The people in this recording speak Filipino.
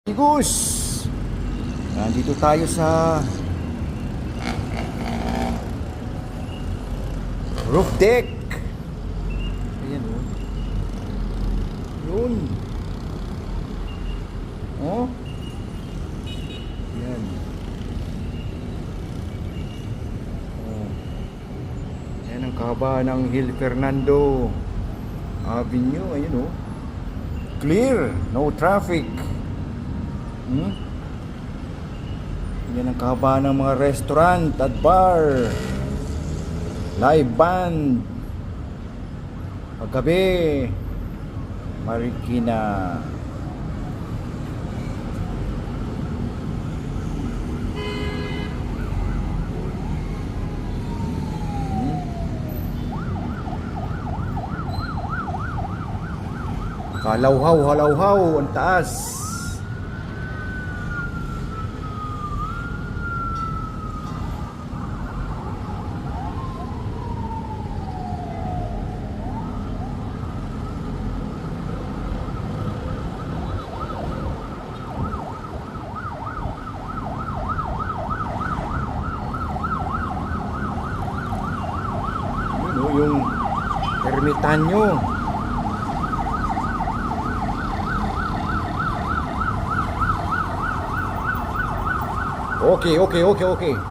Amigos, nandito tayo sa roof deck. Ayan o. Yun. Oh. Ayan. Oh. Ayan ang kaba ng Hill Fernando Avenue. Ayan o. Clear. No traffic. Yan ang kahaba ng mga restaurant at bar, live band, paggabi, Marikina. Kalawhaw, halawhaw, ang taas. Yung ermitanyo. Okay.